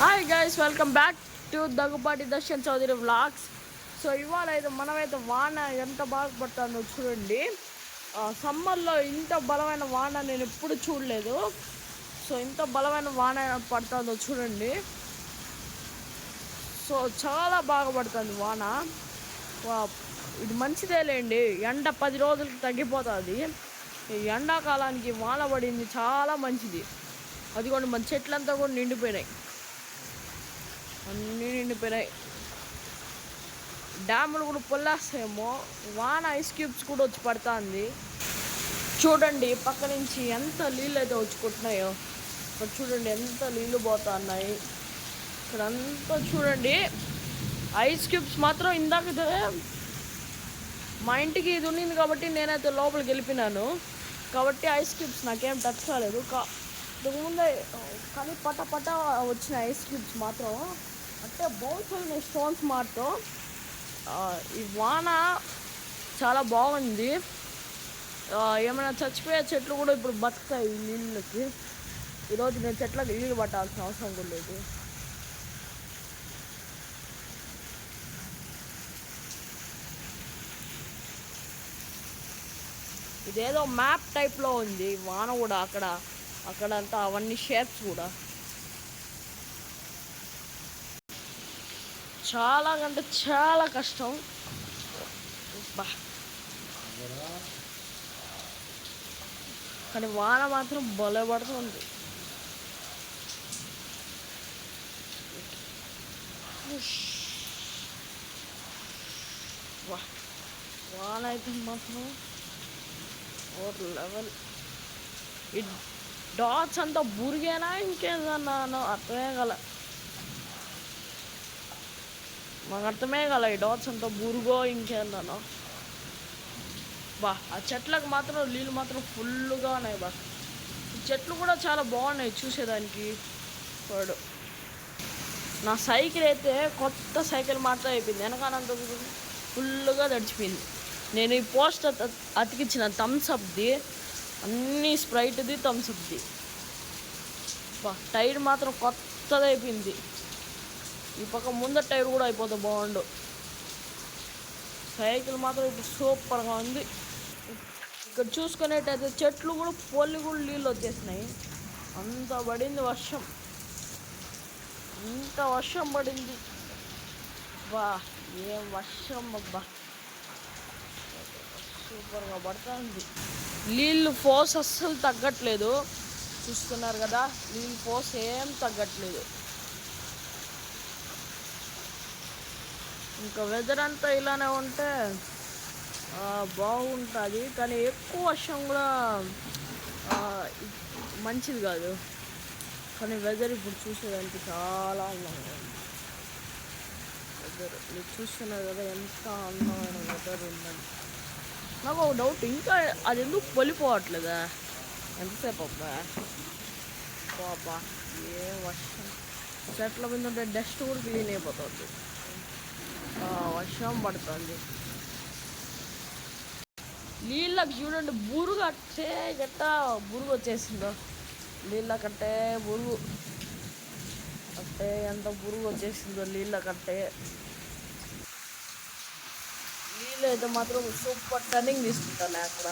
Hi guys, welcome back to Daggubati Darshan Chowdary vlogs. So ఇవాళ అయితే మనమైతే వాన ఎంత బాగా పడుతుందో చూడండి. సమ్మర్లో ఇంత బలమైన వాన నేను ఎప్పుడు చూడలేదు. సో ఇంత బలమైన వాన పడుతుందో చూడండి. సో చాలా బాగా పడుతుంది వాన. ఇది మంచిదేలేండి, ఎండ 10 రోజులకి తగ్గిపోతుంది. ఈ ఎండాకాలానికి వాన పడింది చాలా మంచిది. అది కూడా మన చెట్లంతా కూడా నిండిపోయినాయి, అన్నీ నిండిపోయినాయి. డ్యాములు కూడా పొల్లేస్తాయేమో. వాన ఐస్ క్యూబ్స్ కూడా వచ్చి పడుతుంది. చూడండి పక్క నుంచి ఎంత నీళ్ళు అయితే వచ్చి కొట్టినాయో. ఇక్కడ చూడండి ఎంత నీళ్ళు పోతున్నాయి. ఇక్కడ అంతా చూడండి ఐస్ క్యూబ్స్ మాత్రం. ఇందాక మా ఇంటికి ఇది ఉన్నింది కాబట్టి నేనైతే లోపలికి వెళ్ళిపోయినాను కాబట్టి ఐస్ క్యూబ్స్ నాకేం టచ్ కాలేదు. ఇంతకుముందే కానీ పట వచ్చిన ఐస్ క్యూబ్స్ మాత్రం అంటే బౌన్స్ అయిన స్టోన్స్ మాత్రం. ఈ వాన చాలా బాగుంది. ఏమైనా చచ్చిపోయే చెట్లు కూడా ఇప్పుడు బతుకుతాయి ఈ నీళ్ళకి. ఈరోజు నేను చెట్లకు నీళ్ళు పట్టాల్సిన అవసరం కూడా లేదు. ఇదేదో మ్యాప్ టైప్లో ఉంది వాన కూడా. అక్కడంతా అవన్నీ షేప్స్ కూడా చాలా కంటే చాలా కష్టం. కానీ వాన మాత్రం భలే పడుతుంది. వాన అయితే మాత్రం ఓవర్ లెవెల్. ఈ డాట్స్ అంతా బురిగేనా ఇంకేదన్నా అర్థమే గల. మాకు అర్థమే గల ఈ డాట్స్ అంతా బురుగో ఇంకేందన్నా. ఆ చెట్లకు మాత్రం నీళ్ళు మాత్రం ఫుల్గా ఉన్నాయి. ఈ చెట్లు కూడా చాలా బాగున్నాయి చూసేదానికి. వాడు నా సైకిల్ అయితే కొత్త సైకిల్ మాత్రం అయిపోయింది. వెనకాలంత ఫుల్గా తడిచిపోయింది. నేను ఈ పోస్టర్ అతికించిన థమ్స్అప్ది, అన్నీ స్ప్రైట్ది, థమ్స్అప్ది. టైర్ మాత్రం కొత్తది అయిపోయింది. ఈ పక్క ముందర టైర్ కూడా అయిపోతే బాగుండు. సైకిల్ మాత్రం ఇప్పుడు సూపర్గా ఉంది. ఇక్కడ చూసుకునేటైతే చెట్లు కూడా పొల్లి కూడా నీళ్ళు వచ్చేసినాయి. అంత పడింది వర్షం, ఇంత వర్షం పడింది. ఏం వర్షం అబ్బా, సూపర్గా పడుతుంది. నీళ్ళు ఫోర్స్ అస్సలు తగ్గట్లేదు. చూస్తున్నారు కదా, నీళ్ళు ఫోర్స్ ఏం తగ్గట్లేదు. ఇంకా వెదర్ అంతా ఇలానే ఉంటే బాగుంటుంది. కానీ ఎక్కువ వర్షం కూడా మంచిది కాదు. కానీ వెదర్ ఇప్పుడు చూసేదానికి చాలా అందంగా ఉంది. వెదర్ మీరు చూస్తున్నారు కదా ఎంత అందమైన వెదర్ ఉందని. నాకు ఒక డౌట్, ఇంకా అది ఎందుకు పొలిపోవట్లేదా? ఎంతసేపు బాబా ఏ వర్షం. చెట్ల మీద ఉంటే డస్ట్ కూడా క్లీన్ అయిపోతుంది. వర్షం పడుతుంది. నీళ్ళకి చూడండి బురుగు అట్టే గట్టా బురుగు వచ్చేసిందో. నీళ్ళకట్టే బురుగు అట్టే ఎంత బురుగు వచ్చేసిందో నీళ్ళకట్టే. నీళ్ళు అయితే మాత్రం సూపర్ టర్నింగ్ తీసుకుంటాను అక్కడ.